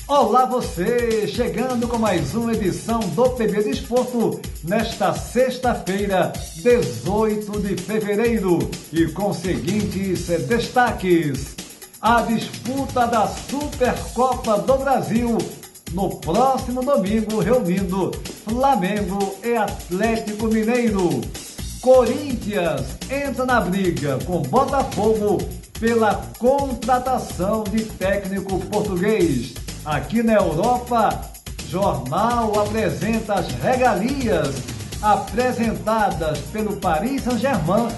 Olá você, chegando com mais uma edição do PB Desporto, nesta sexta-feira, 18 de fevereiro, e com os seguintes destaques: a disputa da Supercopa do Brasil, no próximo domingo, reunindo Flamengo e Atlético Mineiro. Corinthians entra na briga com Botafogo pela contratação de técnico português. Aqui na Europa, jornal apresenta as regalias apresentadas pelo Paris Saint-Germain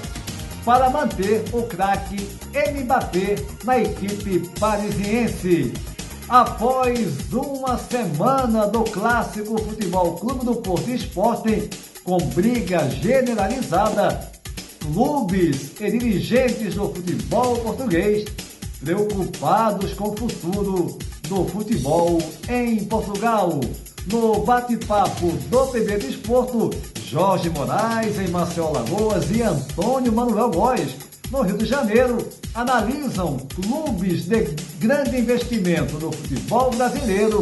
para manter o craque Mbappé na equipe parisiense. Após uma semana do clássico Futebol Clube do Porto Sporting, com briga generalizada, clubes e dirigentes do futebol português preocupados com o futuro do futebol em Portugal. No bate-papo do PB Desporto, Jorge Moraes em Maceió, Alagoas, e Antônio Manuel Góes, no Rio de Janeiro, analisam clubes de grande investimento no futebol brasileiro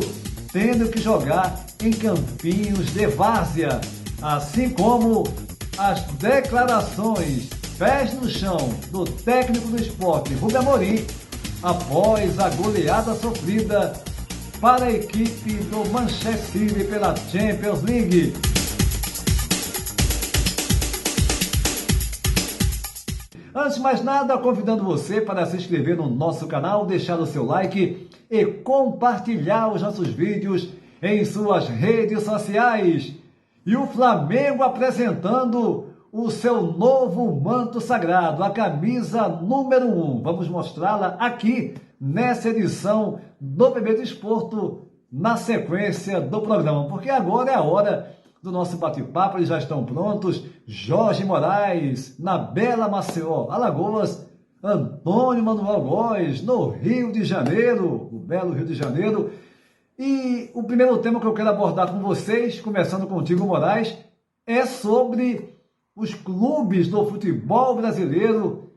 tendo que jogar em campinhos de várzea, assim como as declarações pés no chão do técnico do Sport, Rubem Amorim, após a goleada sofrida para a equipe do Manchester City pela Champions League. Antes de mais nada, convidando você para se inscrever no nosso canal, deixar o seu like e compartilhar os nossos vídeos em suas redes sociais. E o Flamengo apresentando o seu novo manto sagrado, a camisa número 1. Vamos mostrá-la aqui nessa edição do PB Desporto, na sequência do programa, porque agora é a hora do nosso bate-papo. Eles já estão prontos. Jorge Moraes, na bela Maceió, Alagoas, Antônio Manuel Góes, no Rio de Janeiro, o belo Rio de Janeiro. E o primeiro tema que eu quero abordar com vocês, começando contigo, Moraes, é sobre os clubes do futebol brasileiro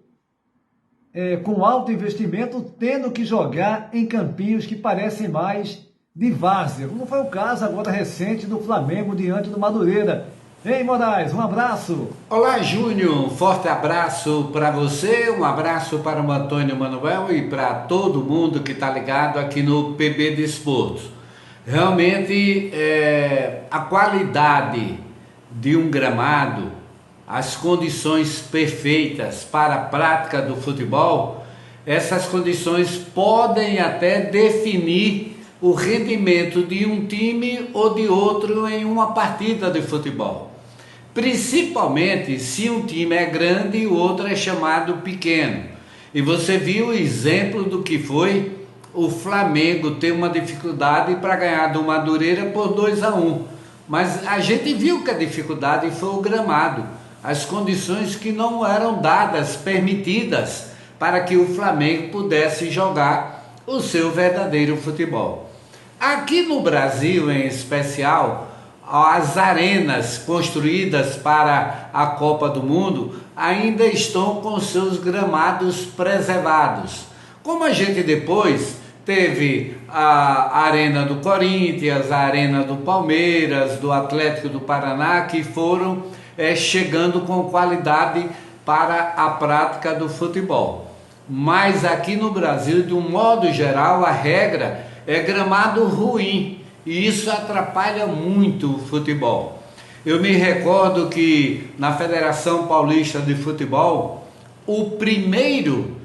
com alto investimento tendo que jogar em campinhos que parecem mais de várzea, como foi o caso agora recente do Flamengo diante do Madureira. Ei, Moraes, um abraço. Olá, Júnior, um forte abraço para você, um abraço para o Antônio Manuel e para todo mundo que está ligado aqui no PB Desporto. Realmente, a qualidade de um gramado, as condições perfeitas para a prática do futebol, essas condições podem até definir o rendimento de um time ou de outro em uma partida de futebol. Principalmente se um time é grande e o outro é chamado pequeno. E você viu o exemplo do que foi o Flamengo ter uma dificuldade para ganhar do Madureira por 2-1. Mas a gente viu que a dificuldade foi o gramado, as condições que não eram dadas, permitidas, para que o Flamengo pudesse jogar o seu verdadeiro futebol. Aqui no Brasil, em especial, as arenas construídas para a Copa do Mundo ainda estão com seus gramados preservados. Como a gente depois teve a Arena do Corinthians, a Arena do Palmeiras, do Atlético do Paraná, que foram chegando com qualidade para a prática do futebol. Mas aqui no Brasil, de um modo geral, a regra é gramado ruim, e isso atrapalha muito o futebol. Eu me recordo que na Federação Paulista de Futebol, o primeiro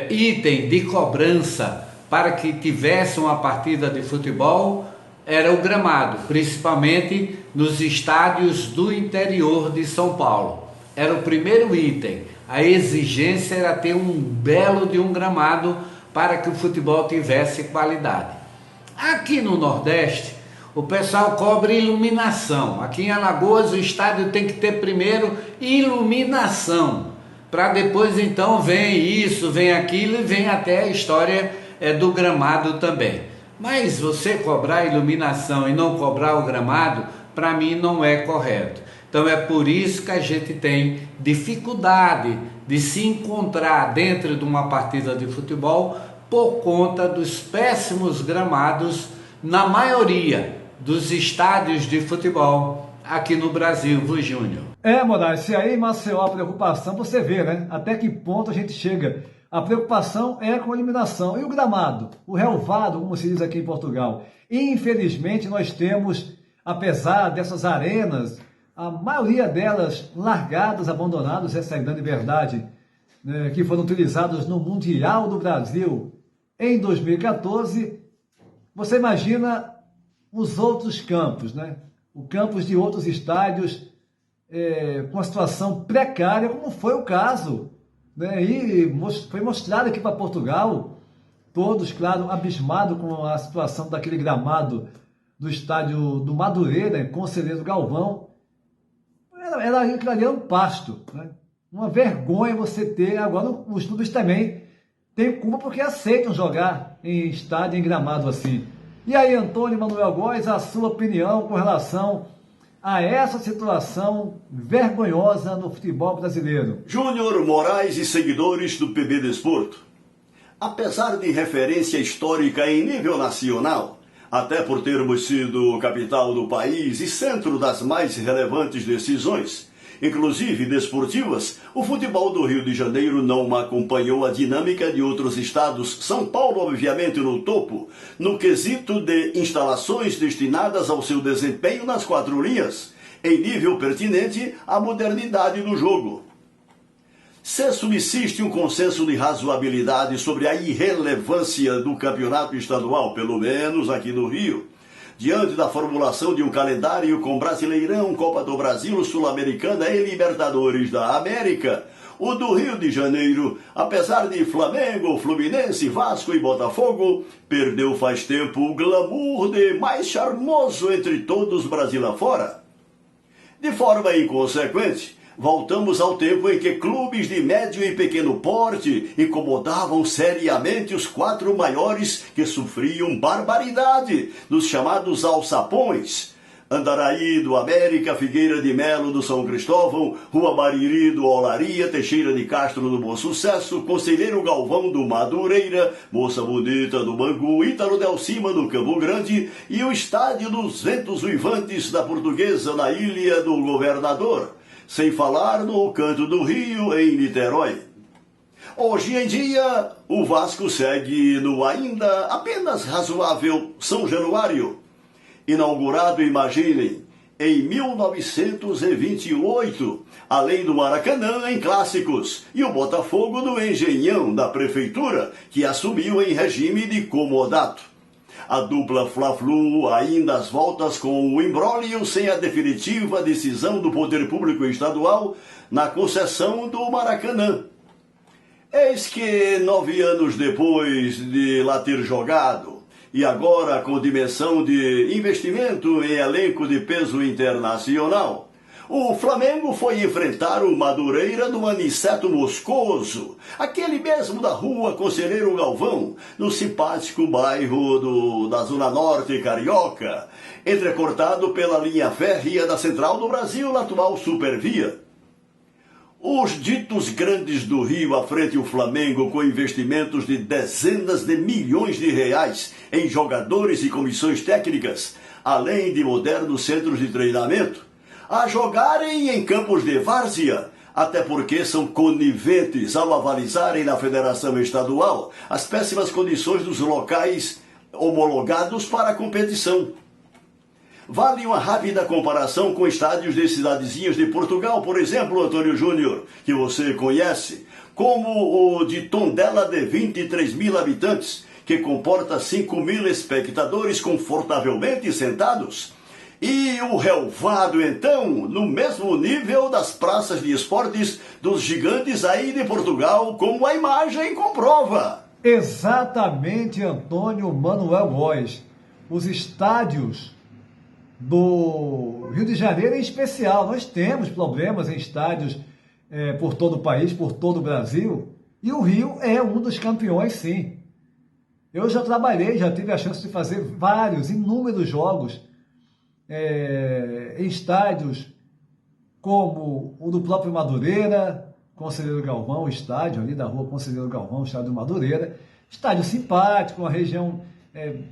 item de cobrança para que tivesse uma partida de futebol era o gramado, principalmente nos estádios do interior de São Paulo. Era o primeiro item. A exigência era ter um belo de um gramado para que o futebol tivesse qualidade. Aqui no Nordeste, o pessoal cobra iluminação. Aqui em Alagoas, o estádio tem que ter primeiro iluminação, para depois então vem isso, vem aquilo e vem até a história do gramado também. Mas você cobrar a iluminação e não cobrar o gramado, para mim não é correto. Então é por isso que a gente tem dificuldade de se encontrar dentro de uma partida de futebol por conta dos péssimos gramados na maioria dos estádios de futebol aqui no Brasil, viu, Júnior? Moraes, se aí em Maceió a preocupação, você vê, né? Até que ponto a gente chega. A preocupação é com a eliminação. E o gramado, o relvado, como se diz aqui em Portugal. Infelizmente, nós temos, apesar dessas arenas, a maioria delas largadas, abandonadas, essa é a grande verdade, né, que foram utilizadas no Mundial do Brasil em 2014. Você imagina os outros campos, né? Os campos de outros estádios com a situação precária, como foi o caso, né? E foi mostrado aqui para Portugal, todos, claro, abismados com a situação daquele gramado do estádio do Madureira, Conselheiro Galvão. Aquilo ali era um pasto, né? Uma vergonha você ter. Agora os clubes também têm culpa porque aceitam jogar em estádio, em gramado assim. E aí, Antônio Manuel Góes, a sua opinião com relação a essa situação vergonhosa no futebol brasileiro? Júnior, Moraes e seguidores do PB Desporto. Apesar de referência histórica em nível nacional, até por termos sido capital do país e centro das mais relevantes decisões, inclusive desportivas, o futebol do Rio de Janeiro não acompanhou a dinâmica de outros estados, São Paulo obviamente no topo, no quesito de instalações destinadas ao seu desempenho nas quatro linhas, em nível pertinente à modernidade do jogo. Se subsiste um consenso de razoabilidade sobre a irrelevância do campeonato estadual, pelo menos aqui no Rio, diante da formulação de um calendário com Brasileirão, Copa do Brasil, Sul-Americana e Libertadores da América, o do Rio de Janeiro, apesar de Flamengo, Fluminense, Vasco e Botafogo, perdeu faz tempo o glamour de mais charmoso entre todos Brasil afora. De forma inconsequente, voltamos ao tempo em que clubes de médio e pequeno porte incomodavam seriamente os quatro maiores que sofriam barbaridade dos chamados alçapões. Andaraí do América, Figueira de Melo do São Cristóvão, Rua Bariri do Olaria, Teixeira de Castro do Bom Sucesso, Conselheiro Galvão do Madureira, Moça Bonita do Bangu, Ítalo Del Cima do Campo Grande e o Estádio dos Ventos Uivantes da Portuguesa na Ilha do Governador. Sem falar no Canto do Rio, em Niterói. Hoje em dia, o Vasco segue no ainda apenas razoável São Januário, inaugurado, imaginem, em 1928, além do Maracanã em clássicos, e o Botafogo no Engenhão da Prefeitura, que assumiu em regime de comodato. A dupla Fla-Flu ainda às voltas com o imbróglio sem a definitiva decisão do Poder Público Estadual na concessão do Maracanã. Eis que 9 anos depois de lá ter jogado, e agora com dimensão de investimento em elenco de peso internacional, o Flamengo foi enfrentar o Madureira do Aniceto Moscoso, aquele mesmo da rua Conselheiro Galvão, no simpático bairro da Zona Norte Carioca, entrecortado pela linha férrea da Central do Brasil, na atual Supervia. Os ditos grandes do Rio à frente o Flamengo com investimentos de dezenas de milhões de reais em jogadores e comissões técnicas, além de modernos centros de treinamento, a jogarem em campos de várzea, até porque são coniventes ao avalizarem na Federação Estadual as péssimas condições dos locais homologados para a competição. Vale uma rápida comparação com estádios de cidadezinhas de Portugal, por exemplo, Antônio Júnior, que você conhece, como o de Tondela de 23 mil habitantes, que comporta 5 mil espectadores confortavelmente sentados, e o relvado, então, no mesmo nível das praças de esportes dos gigantes aí de Portugal, como a imagem comprova. Exatamente, Antônio Manuel Góes. Os estádios do Rio de Janeiro em especial, nós temos problemas em estádios por todo o país, por todo o Brasil, e o Rio é um dos campeões, sim. Eu já trabalhei, já tive a chance de fazer inúmeros jogos em estádios como o do próprio Madureira, Conselheiro Galvão, o estádio ali da rua Conselheiro Galvão, o estádio do Madureira, estádio simpático, uma região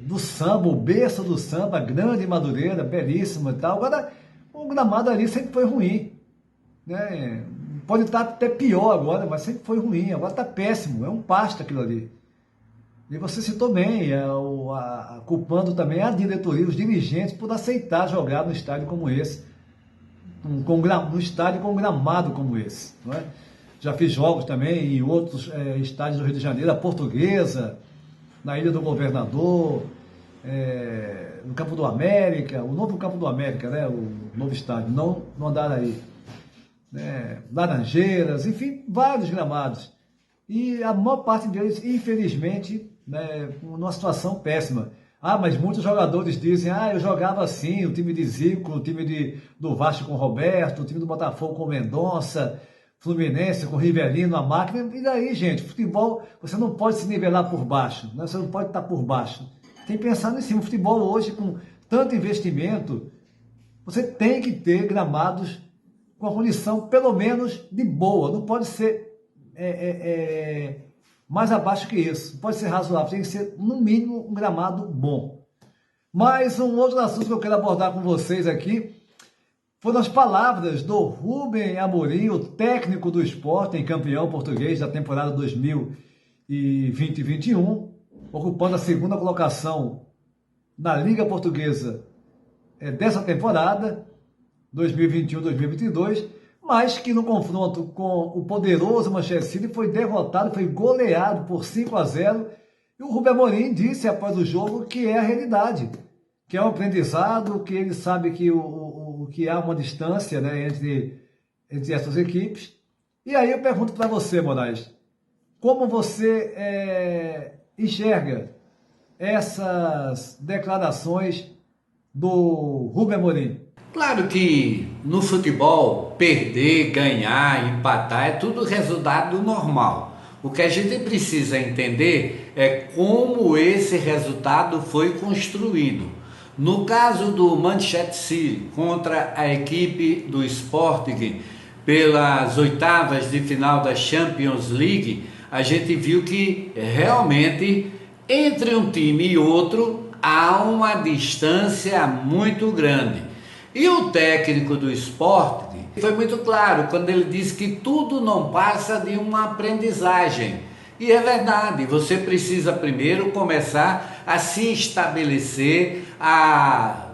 do samba, o berço do samba, grande Madureira, belíssima e tal. Agora, o gramado ali sempre foi ruim, né? Pode estar até pior agora, mas sempre foi ruim. Agora está péssimo, é um pasto aquilo ali. E você citou bem, culpando também a diretoria, os dirigentes, por aceitar jogar no estádio como esse, no estádio com um gramado como esse. Não é? Já fiz jogos também em outros estádios do Rio de Janeiro, a Portuguesa, na Ilha do Governador, no Campo do América, o novo Campo do América, né? O novo estádio, não no Andaraí. Laranjeiras, enfim, vários gramados. E a maior parte deles, infelizmente, numa situação péssima. Mas muitos jogadores dizem, eu jogava assim, o time de Zico, o time do Vasco com o Roberto, o time do Botafogo com o Mendonça, Fluminense com o Rivelino, a máquina. E daí, gente, futebol, você não pode se nivelar por baixo, né? Você não pode estar por baixo. Tem que pensar em cima. O futebol hoje, com tanto investimento, você tem que ter gramados com a condição, pelo menos, de boa. Não pode ser mais abaixo que isso. Não pode ser razoável. Tem que ser, no mínimo, um gramado bom. Mas um outro assunto que eu quero abordar com vocês aqui foram as palavras do Rubem Amorim, o técnico do Sporting, campeão português da temporada 2020-21, ocupando a segunda colocação na Liga Portuguesa dessa temporada, 2021-2022, mas que no confronto com o poderoso Manchester City foi derrotado, foi goleado por 5-0, e o Rubem Amorim disse após o jogo que é a realidade, que é um aprendizado, que ele sabe que há uma distância, né, entre essas equipes. E aí eu pergunto para você, Moraes, como você enxerga essas declarações do Rubem Amorim? Claro que no futebol, perder, ganhar, empatar é tudo resultado normal. O que a gente precisa entender é como esse resultado foi construído. No caso do Manchester City contra a equipe do Sporting pelas oitavas de final da Champions League, a gente viu que realmente entre um time e outro há uma distância muito grande. E o técnico do Sporting foi muito claro quando ele disse que tudo não passa de uma aprendizagem. E é verdade, você precisa primeiro começar a se estabelecer, a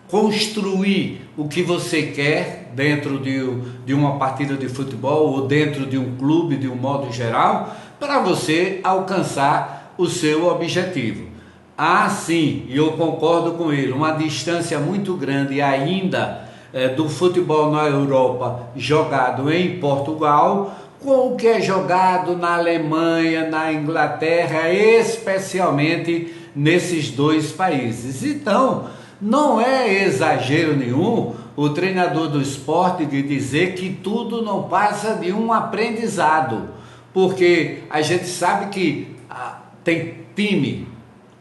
construir o que você quer dentro de uma partida de futebol ou dentro de um clube de um modo geral, para você alcançar o seu objetivo. Sim, e eu concordo com ele, uma distância muito grande ainda do futebol na Europa jogado em Portugal, com o que é jogado na Alemanha, na Inglaterra, especialmente nesses dois países. Então, não é exagero nenhum o treinador do Sporting dizer que tudo não passa de um aprendizado, porque a gente sabe que tem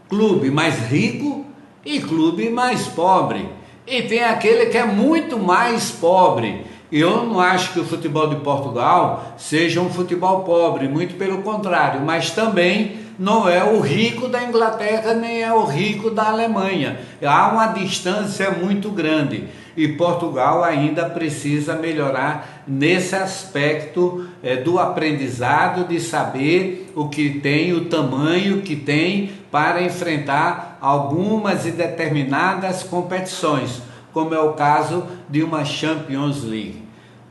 clube mais rico e clube mais pobre, e tem aquele que é muito mais pobre. Eu não acho que o futebol de Portugal seja um futebol pobre, muito pelo contrário, mas também não é o rico da Inglaterra, nem é o rico da Alemanha. Há uma distância muito grande e Portugal ainda precisa melhorar nesse aspecto do aprendizado, de saber o que tem, o tamanho que tem para enfrentar algumas e determinadas competições, como é o caso de uma Champions League.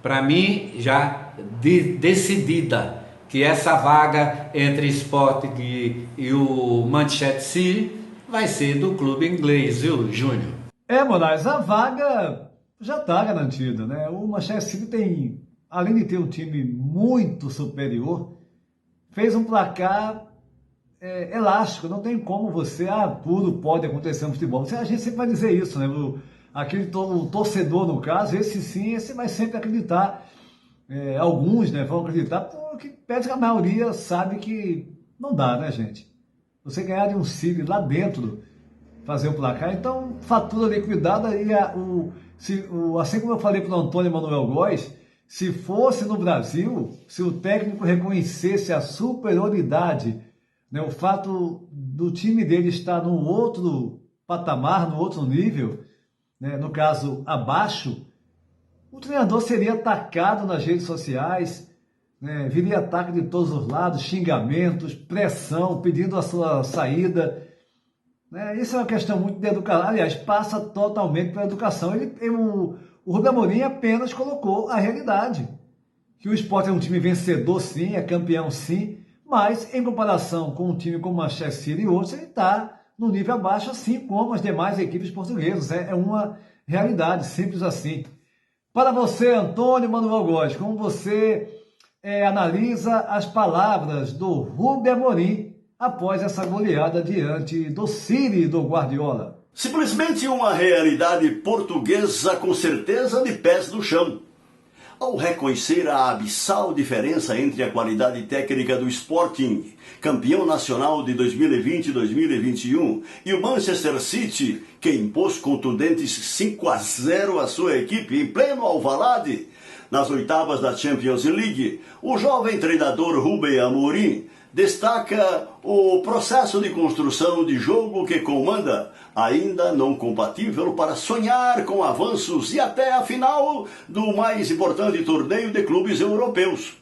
Para mim, já decidida que essa vaga entre Sporting e o Manchester City vai ser do clube inglês, viu, Júnior? Moraes, a vaga já está garantida, né? O Manchester City tem, além de ter um time muito superior, fez um placar elástico, não tem como você, tudo pode acontecer no futebol. A gente sempre vai dizer isso, né? O torcedor, no caso, esse vai sempre acreditar. Alguns, né, vão acreditar, porque a maioria sabe que não dá, né, gente? Você ganhar de um City lá dentro, fazer o placar, então fatura liquidada e assim como eu falei para o Antônio Manuel Góes, se fosse no Brasil, se o técnico reconhecesse a superioridade né? O fato do time dele estar no outro patamar, no outro nível, né? No caso, abaixo, o treinador seria atacado nas redes sociais, né? Viria ataque de todos os lados, xingamentos, pressão, pedindo a sua saída. Isso é uma questão muito de educação. Aliás, passa totalmente pela educação. O Rubem Amorim apenas colocou a realidade. Que o Sport é um time vencedor, sim, é campeão, sim, mas em comparação com um time como o Manchester City e outros, ele está no nível abaixo, assim como as demais equipes portuguesas. É uma realidade, simples assim. Para você, Antônio Manuel Góes, como você analisa as palavras do Rubem Amorim após essa goleada diante do City do Guardiola? Simplesmente uma realidade portuguesa com certeza de pés no chão. Ao reconhecer a abissal diferença entre a qualidade técnica do Sporting, campeão nacional de 2020 e 2021, e o Manchester City, que impôs contundentes 5-0 à sua equipe em pleno Alvalade, nas oitavas da Champions League, o jovem treinador Rubem Amorim destaca o processo de construção de jogo que comanda, ainda não compatível para sonhar com avanços e até a final do mais importante torneio de clubes europeus.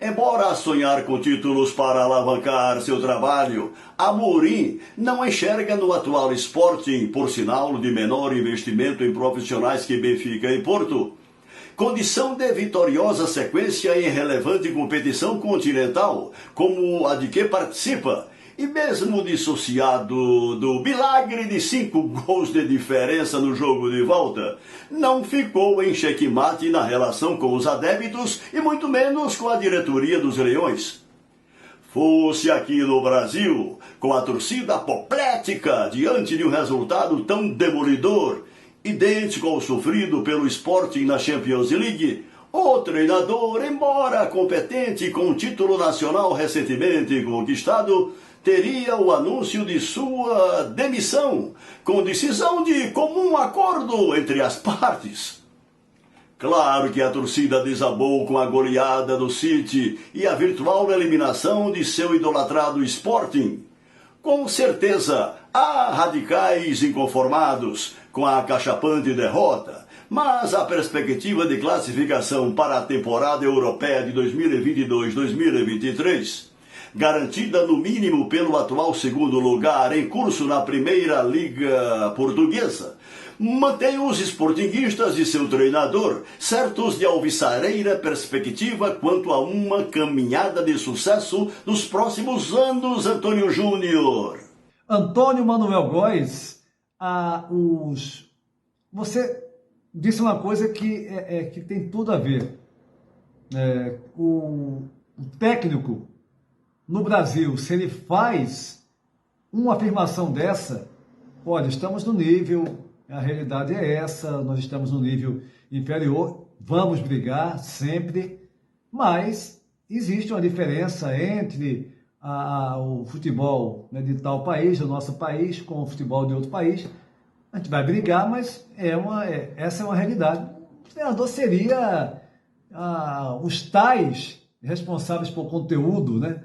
Embora sonhar com títulos para alavancar seu trabalho, Amorim não enxerga no atual Sporting, por sinal de menor investimento em profissionais que Benfica e Porto, condição de vitoriosa sequência em relevante competição continental, como a de que participa, e mesmo dissociado do milagre de 5 gols de diferença no jogo de volta, não ficou em xeque-mate na relação com os adébitos e muito menos com a diretoria dos Leões. Fosse aqui no Brasil, com a torcida apoplética diante de um resultado tão demolidor, idêntico ao sofrido pelo Sporting na Champions League, o treinador, embora competente com um título nacional recentemente conquistado, teria o anúncio de sua demissão, com decisão de comum acordo entre as partes. Claro que a torcida desabou com a goleada do City e a virtual eliminação de seu idolatrado Sporting. Com certeza, há radicais inconformados com a acachapante derrota, mas a perspectiva de classificação para a temporada europeia de 2022-2023, garantida no mínimo pelo atual segundo lugar em curso na Primeira Liga Portuguesa, mantém os sportinguistas e seu treinador certos de alvissareira perspectiva quanto a uma caminhada de sucesso nos próximos anos, Antônio Júnior. Antônio Manuel Góes, você disse uma coisa que tem tudo a ver. O técnico no Brasil, se ele faz uma afirmação dessa, olha, estamos no nível, a realidade é essa, nós estamos no nível inferior, vamos brigar sempre, mas existe uma diferença entre o futebol, né, de tal país, do nosso país, com o futebol de outro país. A gente vai brigar, mas essa é uma realidade. O treinador seria os tais responsáveis por conteúdo, né,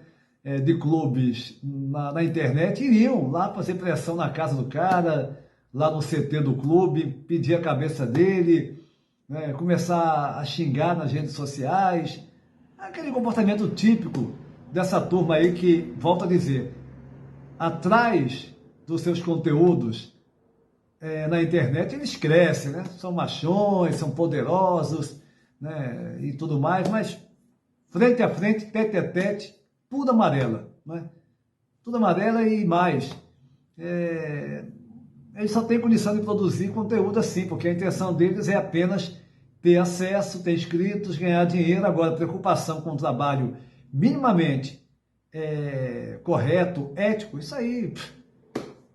de clubes na internet, iriam lá fazer pressão na casa do cara, lá no CT do clube, pedir a cabeça dele, né, começar a xingar nas redes sociais, aquele comportamento típico dessa turma aí que, volto a dizer, atrás dos seus conteúdos na internet, eles crescem, né? São machões, são poderosos, né, e tudo mais, mas frente a frente, tete a tete, tudo amarela, né? Tudo amarela e mais. Eles só têm condição de produzir conteúdo assim, porque a intenção deles é apenas ter acesso, ter inscritos, ganhar dinheiro. Agora, preocupação com o trabalho minimamente correto, ético, isso aí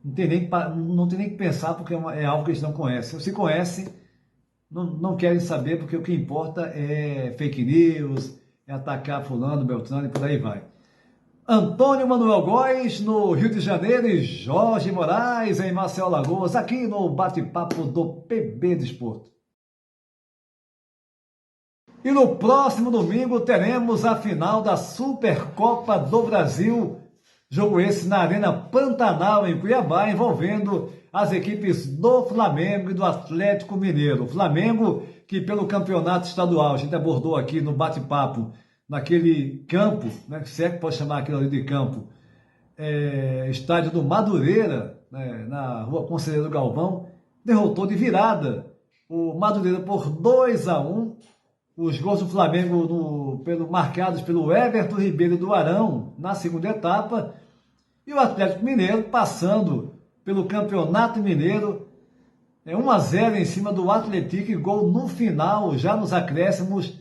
não tem nem que pensar, porque é algo que eles não conhecem. Se conhecem, não querem saber, porque o que importa é fake news, é atacar fulano, beltrano e por aí vai. Antônio Manuel Góes no Rio de Janeiro e Jorge Moraes em Maceió, Alagoas, aqui no bate-papo do PB Desporto. E no próximo domingo teremos a final da Supercopa do Brasil Jogo esse na Arena Pantanal, em Cuiabá, envolvendo as equipes do Flamengo e do Atlético Mineiro. O Flamengo, que pelo campeonato estadual, a gente abordou aqui no bate-papo, naquele campo, né, se é que pode chamar aquilo ali de campo, estádio do Madureira, né, na rua Conselheiro Galvão, derrotou de virada o Madureira por 2-1. Os gols do Flamengo marcados pelo Everton Ribeiro do Arão na segunda etapa, e o Atlético Mineiro passando pelo Campeonato Mineiro 1-0 em cima do Atlético, e gol no final, já nos acréscimos,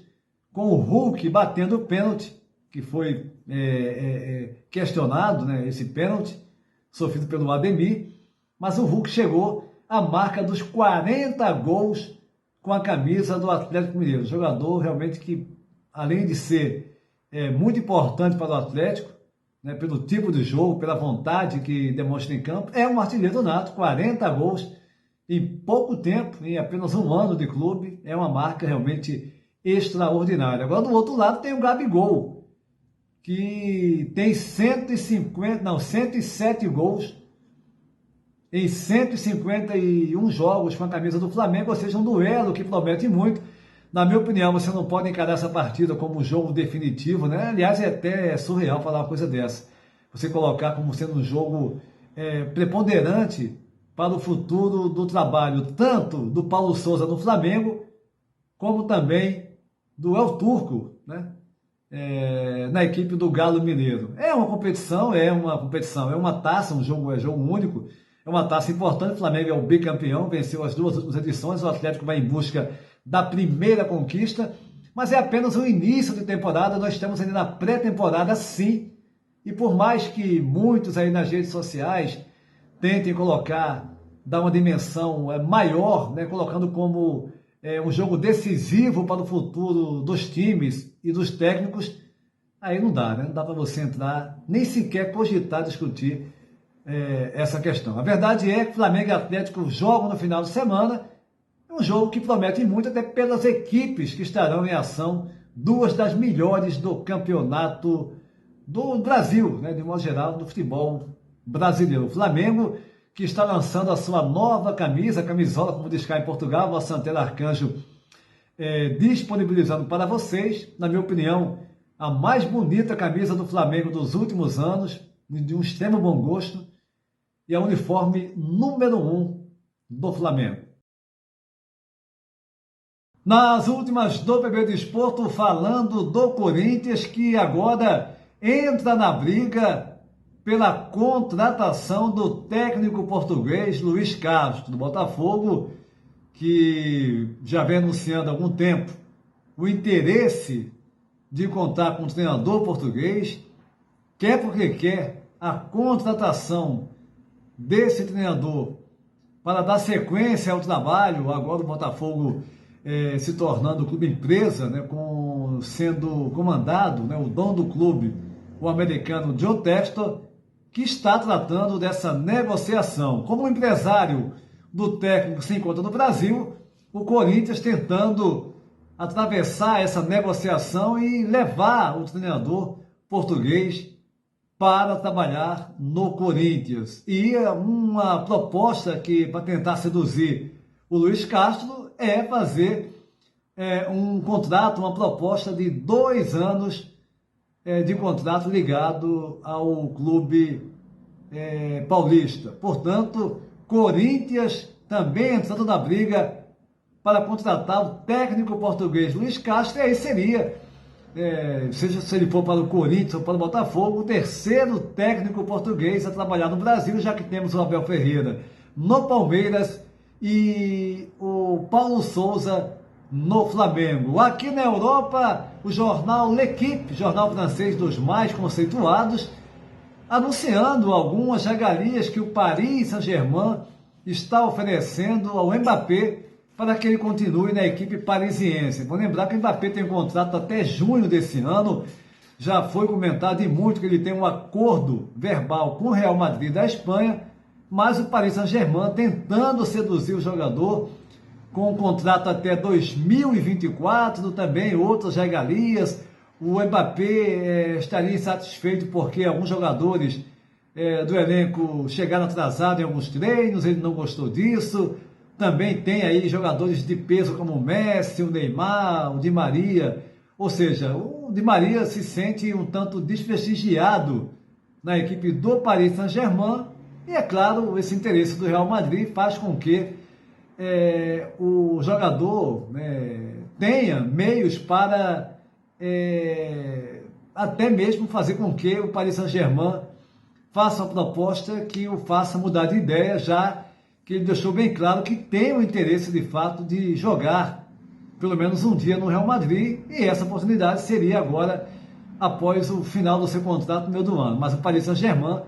com o Hulk batendo o pênalti, que foi questionado, né, esse pênalti sofrido pelo Ademir, mas o Hulk chegou à marca dos 40 gols com a camisa do Atlético Mineiro. Jogador realmente que, além de ser muito importante para o Atlético, né, pelo tipo de jogo, pela vontade que demonstra em campo, é um artilheiro nato. 40 gols em pouco tempo, em apenas um ano de clube, é uma marca realmente extraordinária. Agora, do outro lado, tem o Gabigol, que tem 107 gols em 151 jogos com a camisa do Flamengo, ou seja, um duelo que promete muito. Na minha opinião, você não pode encarar essa partida como um jogo definitivo, né? Aliás, é até surreal falar uma coisa dessa. Você colocar como sendo um jogo preponderante para o futuro do trabalho, tanto do Paulo Souza no Flamengo, como também do El Turco, né? Na equipe do Galo Mineiro. É uma competição, é uma taça, um jogo único. É uma taça importante. O Flamengo é o bicampeão, venceu as 2 últimas edições. O Atlético vai em busca da primeira conquista, mas é apenas o início de temporada. Nós estamos ainda na pré-temporada, sim. E por mais que muitos aí nas redes sociais tentem dar uma dimensão maior, né, colocando como um jogo decisivo para o futuro dos times e dos técnicos, aí não dá, né? Não dá para você entrar, nem sequer cogitar discutir essa questão. A verdade é que Flamengo e Atlético jogam no final de semana, é um jogo que promete muito, até pelas equipes que estarão em ação, 2 das melhores do campeonato do Brasil, né, de modo geral, do futebol brasileiro. O Flamengo, que está lançando a sua nova camisola, como diz cá em Portugal, a Santana Arcanjo, disponibilizando para vocês, na minha opinião, a mais bonita camisa do Flamengo dos últimos anos, de um extremo bom gosto, e a uniforme número 1 do Flamengo. Nas últimas do PB Desporto, falando do Corinthians, que agora entra na briga pela contratação do técnico português Luiz Castro, do Botafogo, que já vem anunciando há algum tempo o interesse de contar com um treinador português, quer porque quer a contratação desse treinador para dar sequência ao trabalho. Agora o Botafogo se tornando clube empresa, né, sendo comandado, né, o dono do clube, o americano Joe Textor, que está tratando dessa negociação. Como o empresário do técnico se encontra no Brasil, o Corinthians tentando atravessar essa negociação e levar o treinador português para trabalhar no Corinthians. E uma proposta que, para tentar seduzir o Luiz Castro, é fazer um contrato, uma proposta de 2 anos de contrato ligado ao clube paulista. Portanto, Corinthians também entrando na briga para contratar o técnico português Luiz Castro, e aí seria, seja se ele for para o Corinthians ou para o Botafogo, o terceiro técnico português a trabalhar no Brasil, já que temos o Abel Ferreira no Palmeiras e o Paulo Souza no Flamengo. Aqui na Europa, o jornal L'Equipe, jornal francês dos mais conceituados, anunciando algumas regalias que o Paris Saint-Germain está oferecendo ao Mbappé para que ele continue na equipe parisiense. Vou lembrar que o Mbappé tem um contrato até junho desse ano. Já foi comentado e muito que ele tem um acordo verbal com o Real Madrid da Espanha, mas o Paris Saint-Germain tentando seduzir o jogador com um contrato até 2024, também outras regalias. O Mbappé estaria insatisfeito porque alguns jogadores do elenco chegaram atrasados em alguns treinos, ele não gostou disso. Também tem aí jogadores de peso como o Messi, o Neymar, o Di Maria. Ou seja, o Di Maria se sente um tanto desprestigiado na equipe do Paris Saint-Germain. E é claro, esse interesse do Real Madrid faz com que o jogador tenha meios para até mesmo fazer com que o Paris Saint-Germain faça uma proposta que o faça mudar de ideia, já que ele deixou bem claro que tem o interesse de fato de jogar pelo menos um dia no Real Madrid, e essa oportunidade seria agora após o final do seu contrato no meio do ano. Mas o Paris Saint-Germain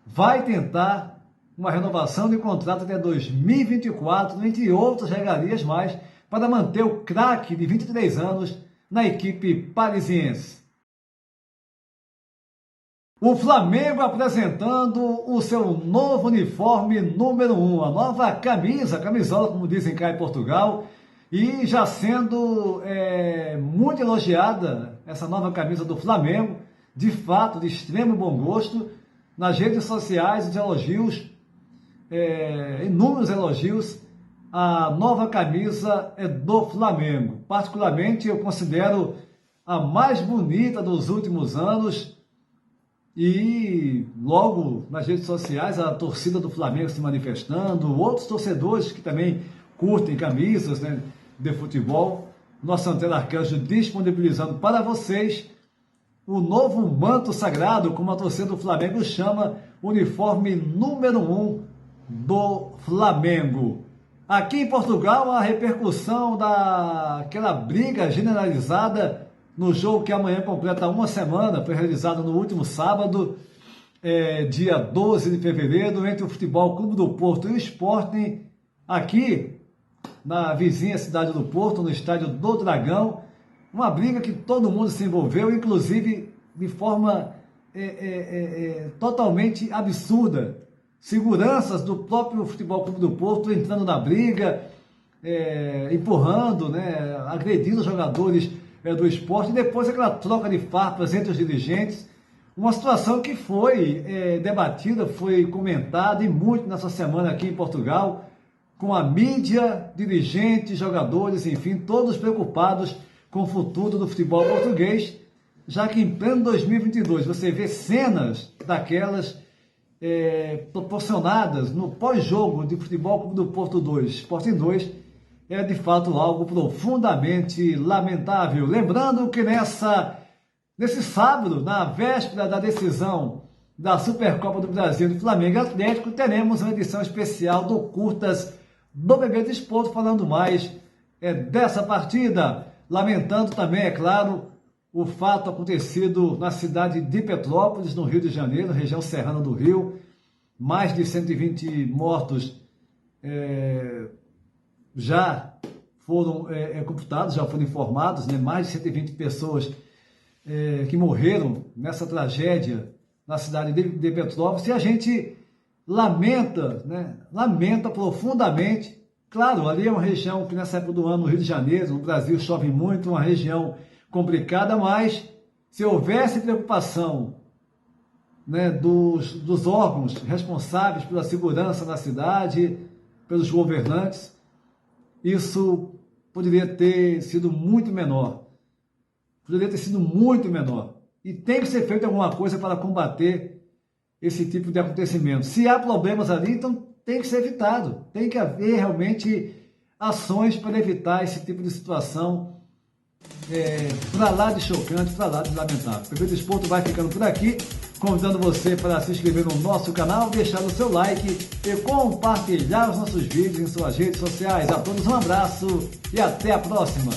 vai tentar uma renovação de contrato até 2024, entre outras regalias mais, para manter o craque de 23 anos na equipe parisiense. O Flamengo apresentando o seu novo uniforme número 1, a nova camisola, como dizem cá em Portugal, e já sendo muito elogiada essa nova camisa do Flamengo, de fato, de extremo bom gosto. Nas redes sociais, os elogios, inúmeros elogios, a nova camisa do Flamengo. Particularmente, eu considero a mais bonita dos últimos anos, e logo nas redes sociais a torcida do Flamengo se manifestando, outros torcedores que também curtem camisas de futebol. Nosso Antena Arcanjo disponibilizando para vocês o novo manto sagrado, como a torcida do Flamengo chama, uniforme número 1 do Flamengo. Aqui em Portugal, a repercussão daquela briga generalizada no jogo que amanhã completa uma semana, foi realizado no último sábado, dia 12 de fevereiro, entre o Futebol Clube do Porto e o Sporting, aqui na vizinha cidade do Porto, no estádio do Dragão. Uma briga que todo mundo se envolveu, inclusive de forma totalmente absurda. Seguranças do próprio Futebol Clube do Porto entrando na briga, empurrando, agredindo os jogadores do esporte, e depois aquela troca de farpas entre os dirigentes, uma situação que foi debatida, foi comentada e muito nessa semana aqui em Portugal, com a mídia, dirigentes, jogadores, enfim, todos preocupados com o futuro do futebol português, já que em pleno 2022 você vê cenas daquelas proporcionadas no pós-jogo de Futebol Clube do Porto 2, Sporting 2, é de fato algo profundamente lamentável. Lembrando que nesse sábado, na véspera da decisão da Supercopa do Brasil de Flamengo e Atlético, teremos uma edição especial do Curtas do PB Desporto, falando mais dessa partida. Lamentando também, é claro, o fato acontecido na cidade de Petrópolis, no Rio de Janeiro, região serrana do Rio. Mais de 120 mortos já foram computados, já foram informados, mais de 120 pessoas que morreram nessa tragédia na cidade de Petrópolis, e a gente lamenta profundamente. Claro, ali é uma região que nessa época do ano, no Rio de Janeiro, no Brasil, chove muito, uma região complicada, mas se houvesse preocupação dos órgãos responsáveis pela segurança na cidade, pelos governantes, isso poderia ter sido muito menor. E tem que ser feita alguma coisa para combater esse tipo de acontecimento. Se há problemas ali, então tem que ser evitado. Tem que haver realmente ações para evitar esse tipo de situação para lá de chocante, para lá de lamentável. O PB Desporto vai ficando por aqui, convidando você para se inscrever no nosso canal, deixar o seu like e compartilhar os nossos vídeos em suas redes sociais. A todos um abraço e até a próxima!